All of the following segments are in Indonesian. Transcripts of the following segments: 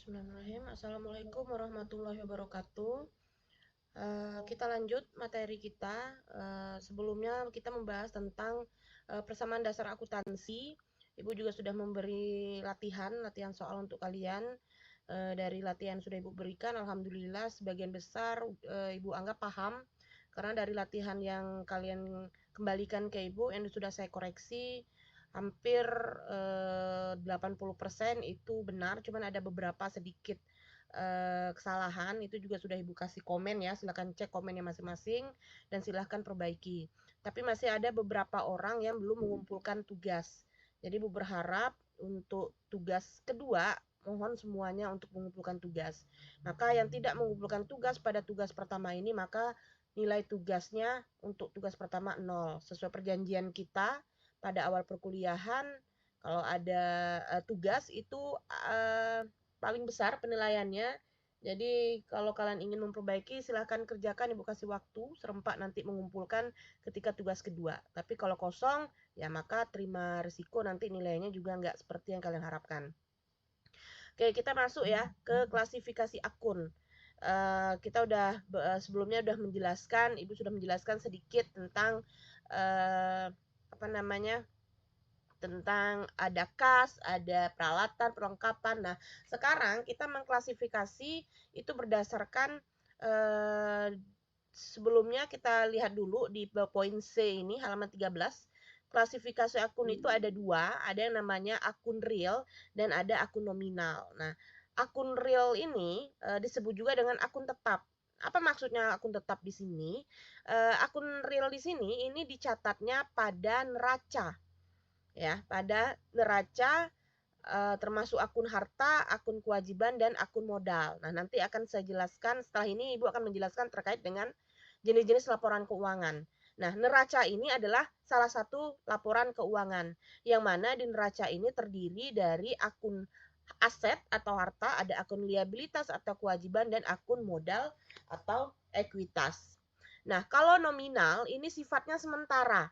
Bismillahirrahmanirrahim. Assalamualaikum warahmatullahi wabarakatuh. Kita lanjut materi kita. Sebelumnya kita membahas tentang persamaan dasar akuntansi. Ibu juga sudah memberi latihan soal untuk kalian. Dari latihan sudah Ibu berikan, alhamdulillah sebagian besar Ibu anggap paham. Karena dari latihan yang kalian kembalikan ke Ibu yang sudah saya koreksi, hampir 80% itu benar, cuman ada beberapa sedikit kesalahan. Itu juga sudah Ibu kasih komen ya, silahkan cek komennya masing-masing dan silahkan perbaiki. Tapi masih ada beberapa orang yang belum mengumpulkan tugas, jadi Ibu berharap untuk tugas kedua mohon semuanya untuk mengumpulkan tugas. Maka yang tidak mengumpulkan tugas pada tugas pertama ini, maka nilai tugasnya untuk tugas pertama 0 sesuai perjanjian kita pada awal perkuliahan. Kalau ada tugas itu paling besar penilaiannya. Jadi kalau kalian ingin memperbaiki silahkan kerjakan, Ibu kasih waktu serempak nanti mengumpulkan ketika tugas kedua. Tapi kalau kosong ya maka terima risiko nanti nilainya juga nggak seperti yang kalian harapkan. Oke, kita masuk ya ke klasifikasi akun. Kita udah sebelumnya udah menjelaskan, Ibu sudah menjelaskan sedikit tentang apa namanya, tentang ada kas, ada peralatan, perlengkapan. Nah, sekarang kita mengklasifikasi itu berdasarkan sebelumnya kita lihat dulu di poin C ini halaman 13. Klasifikasi akun itu ada dua, ada yang namanya akun real dan ada akun nominal. Nah, akun real ini disebut juga dengan akun tetap. Apa maksudnya akun tetap di sini? Akun real di sini ini dicatatnya pada neraca, ya, pada neraca termasuk akun harta, akun kewajiban, dan akun modal. Nah, nanti akan saya jelaskan, setelah ini Ibu akan menjelaskan terkait dengan jenis-jenis laporan keuangan. Nah, neraca ini adalah salah satu laporan keuangan, yang mana di neraca ini terdiri dari akun aset atau harta, ada akun liabilitas atau kewajiban, dan akun modal atau ekuitas. Nah, kalau nominal ini sifatnya sementara.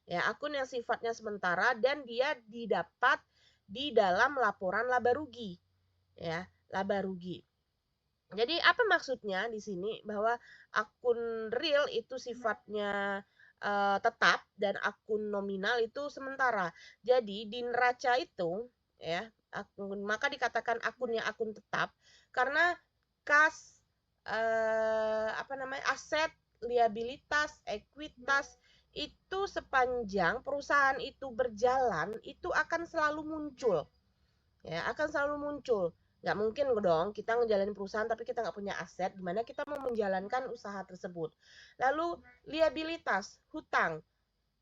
Ya, akun yang sifatnya sementara dan dia didapat di dalam laporan laba rugi. Ya, laba rugi. Jadi apa maksudnya di sini bahwa akun real itu sifatnya tetap dan akun nominal itu sementara. Jadi di neraca itu ya, maka dikatakan akunnya akun tetap karena kas apa namanya, aset, liabilitas, ekuitas itu sepanjang perusahaan itu berjalan itu akan selalu muncul, ya akan selalu muncul. Nggak mungkin dong kita ngejalanin perusahaan tapi kita nggak punya aset, gimana kita mau menjalankan usaha tersebut. Lalu liabilitas, hutang.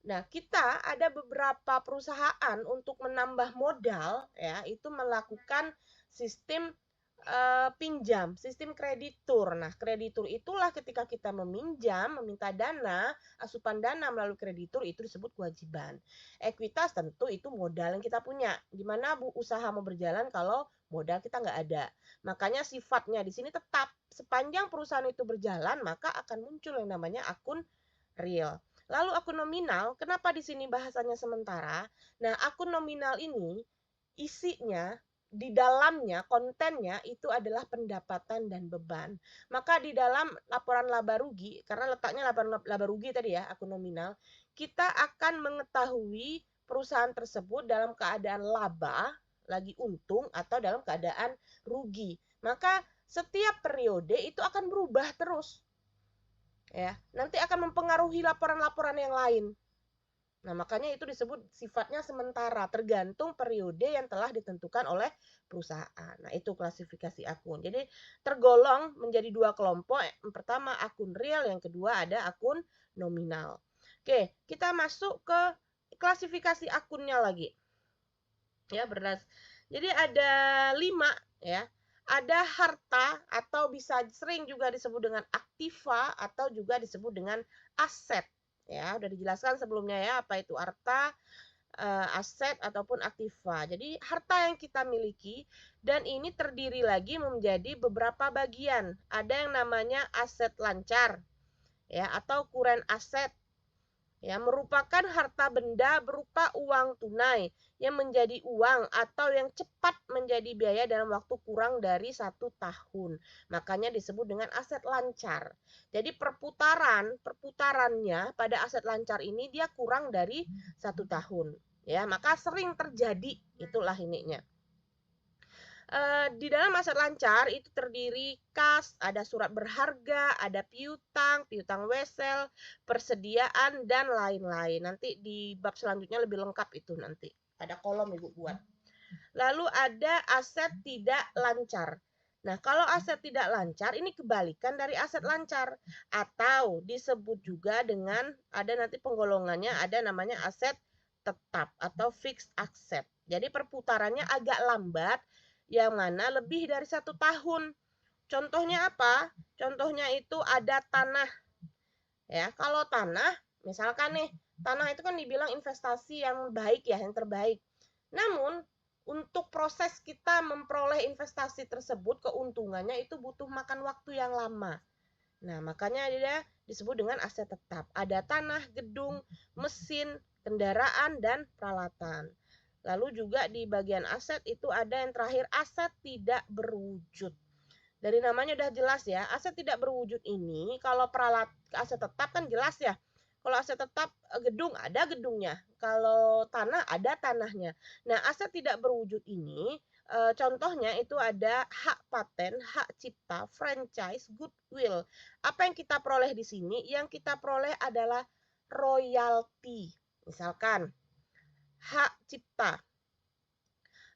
Nah, kita ada beberapa perusahaan untuk menambah modal, ya itu melakukan sistem pinjam, sistem kreditur. Nah, kreditur itulah ketika kita meminjam, meminta dana, asupan dana melalui kreditur itu disebut kewajiban. Ekuitas tentu itu modal yang kita punya. Gimana Bu usaha mau berjalan kalau modal kita nggak ada? Makanya sifatnya di sini tetap sepanjang perusahaan itu berjalan, maka akan muncul yang namanya akun real. Lalu akun nominal, kenapa di sini bahasanya sementara? Nah, akun nominal ini isinya di dalamnya, kontennya itu adalah pendapatan dan beban. Maka di dalam laporan laba rugi, karena letaknya laporan laba rugi tadi ya, akun nominal, kita akan mengetahui perusahaan tersebut dalam keadaan laba, lagi untung, atau dalam keadaan rugi. Maka setiap periode itu akan berubah terus. Ya, nanti akan mempengaruhi laporan-laporan yang lain. Nah, makanya itu disebut sifatnya sementara, tergantung periode yang telah ditentukan oleh perusahaan. Nah, itu klasifikasi akun. Jadi, tergolong menjadi dua kelompok. Yang pertama akun real, yang kedua ada akun nominal. Oke, kita masuk ke klasifikasi akunnya lagi. Ya, jadi ada 5 ya. Ada harta atau bisa sering juga disebut dengan aktiva atau juga disebut dengan aset. Ya, udah dijelaskan sebelumnya ya apa itu harta, aset ataupun aktiva. Jadi harta yang kita miliki dan ini terdiri lagi menjadi beberapa bagian. Ada yang namanya aset lancar ya atau kuren aset. ya, merupakan harta benda berupa uang tunai yang menjadi uang atau yang cepat menjadi biaya dalam waktu kurang dari 1 tahun. Makanya disebut dengan aset lancar. Jadi perputarannya pada aset lancar ini dia kurang dari 1 tahun. Ya, maka sering terjadi, itulah ininya. Di dalam aset lancar itu terdiri kas, ada surat berharga, ada piutang, piutang wesel, persediaan, dan lain-lain. Nanti di bab selanjutnya lebih lengkap itu nanti. Ada kolom Ibu buat. Lalu ada aset tidak lancar. Nah, kalau aset tidak lancar ini kebalikan dari aset lancar atau disebut juga dengan ada nanti penggolongannya, ada namanya aset tetap atau fixed asset. Jadi perputarannya agak lambat, yang mana lebih dari 1 tahun. Contohnya apa? Contohnya itu ada tanah. Ya, kalau tanah, misalkan nih, tanah itu kan dibilang investasi yang baik ya, yang terbaik. Namun, untuk proses kita memperoleh investasi tersebut, keuntungannya itu butuh makan waktu yang lama. Nah, makanya dia disebut dengan aset tetap. Ada tanah, gedung, mesin, kendaraan, dan peralatan. Lalu juga di bagian aset itu ada yang terakhir aset tidak berwujud. Dari namanya udah jelas ya, aset tidak berwujud ini kalau aset tetap kan jelas ya. Kalau aset tetap gedung ada gedungnya, kalau tanah ada tanahnya. Nah, aset tidak berwujud ini contohnya itu ada hak paten, hak cipta, franchise, goodwill. Apa yang kita peroleh di sini? Yang kita peroleh adalah royalti. Misalkan hak cipta.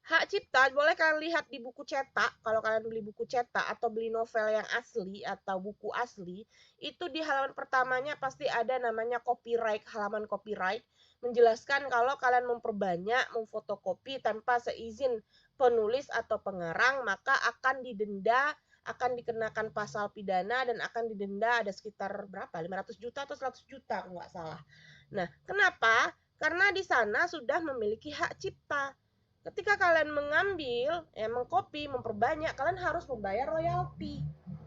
Hak cipta boleh kalian lihat di buku cetak. Kalau kalian beli buku cetak atau beli novel yang asli atau buku asli, itu di halaman pertamanya pasti ada namanya copyright, halaman copyright, menjelaskan kalau kalian memperbanyak, memfotokopi tanpa seizin penulis atau pengarang, maka akan didenda, akan dikenakan pasal pidana dan akan didenda ada sekitar berapa? 500 juta atau 100 juta kalau nggak salah. Nah, kenapa? Karena di sana sudah memiliki hak cipta. Ketika kalian mengambil, mengcopy, memperbanyak, kalian harus membayar royalti.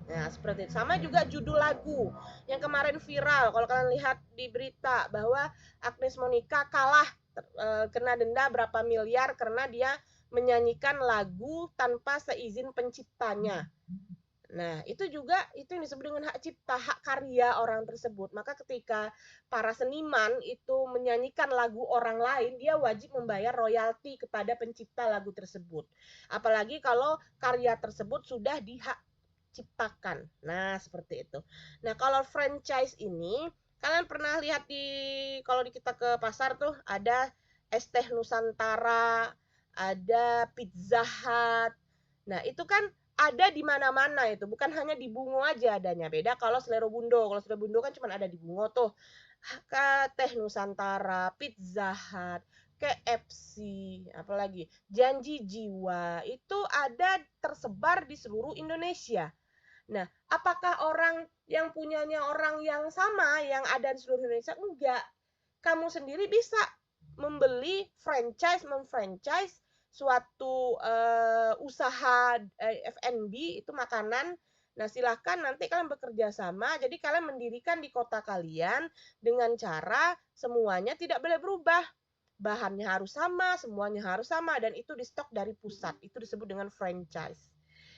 Nah, seperti itu. Sama juga judul lagu yang kemarin viral. Kalau kalian lihat di berita bahwa Agnes Monica kalah kena denda berapa miliar karena dia menyanyikan lagu tanpa seizin penciptanya. Nah, itu juga itu yang disebut dengan hak cipta, hak karya orang tersebut. Maka ketika para seniman itu menyanyikan lagu orang lain, dia wajib membayar royalti kepada pencipta lagu tersebut. Apalagi kalau karya tersebut sudah dihak ciptakan. Nah, seperti itu. Nah, kalau franchise ini, kalian pernah lihat kalau kita ke pasar tuh ada Es Teh Nusantara, ada Pizza Hut. Nah, itu kan ada di mana-mana itu, bukan hanya di Bungo aja adanya. Beda kalau Selero Bundo. Kalau Selero Bundo kan cuma ada di Bungo tuh. Teh Nusantara, Pizza Hut, KFC, apalagi Janji Jiwa, itu ada tersebar di seluruh Indonesia. Nah, apakah orang yang punyanya orang yang sama yang ada di seluruh Indonesia? Enggak. Kamu sendiri bisa membeli memfranchise suatu usaha F&B itu makanan. Nah, silahkan nanti kalian bekerja sama. Jadi kalian mendirikan di kota kalian dengan cara semuanya tidak boleh berubah. Bahannya harus sama, semuanya harus sama, dan itu di stok dari pusat. Itu disebut dengan franchise.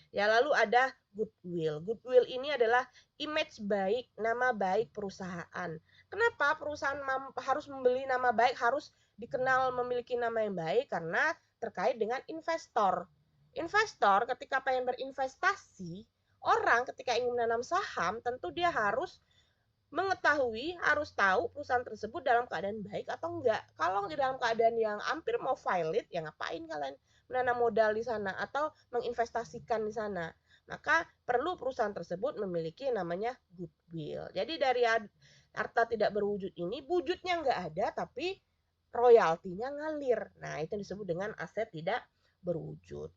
Ya, lalu ada goodwill. Goodwill ini adalah image baik, nama baik perusahaan. Kenapa perusahaan harus membeli nama baik, harus dikenal memiliki nama yang baik? Karena terkait dengan investor. Investor ketika pengen berinvestasi, orang ketika ingin menanam saham, tentu dia harus mengetahui, harus tahu perusahaan tersebut dalam keadaan baik atau enggak. Kalau di dalam keadaan yang hampir mau violate, ya ngapain kalian menanam modal di sana atau menginvestasikan di sana. Maka perlu perusahaan tersebut memiliki namanya goodwill. Jadi dari harta tidak berwujud ini, wujudnya enggak ada, tapi royaltinya ngalir. Nah, itu disebut dengan aset tidak berwujud.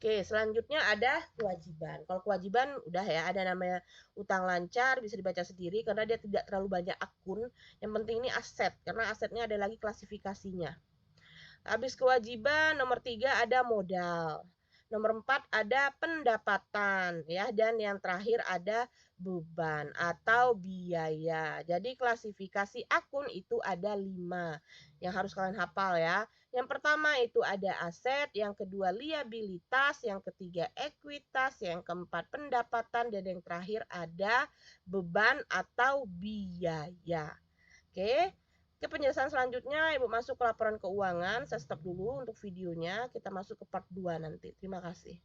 Oke, selanjutnya ada kewajiban. Kalau kewajiban udah ya, ada namanya utang lancar, bisa dibaca sendiri karena dia tidak terlalu banyak akun. Yang penting ini aset, karena asetnya ada lagi klasifikasinya. Habis kewajiban, nomor 3 ada modal. Nomor 4 ada pendapatan ya, dan yang terakhir ada beban atau biaya. Jadi klasifikasi akun itu ada 5 yang harus kalian hafal ya. Yang pertama itu ada aset, yang kedua liabilitas, yang ketiga ekuitas, yang keempat pendapatan, dan yang terakhir ada beban atau biaya. Oke. Ke penjelasan selanjutnya, Ibu masuk ke laporan keuangan. Saya stop dulu untuk videonya. Kita masuk ke part 2 nanti. Terima kasih.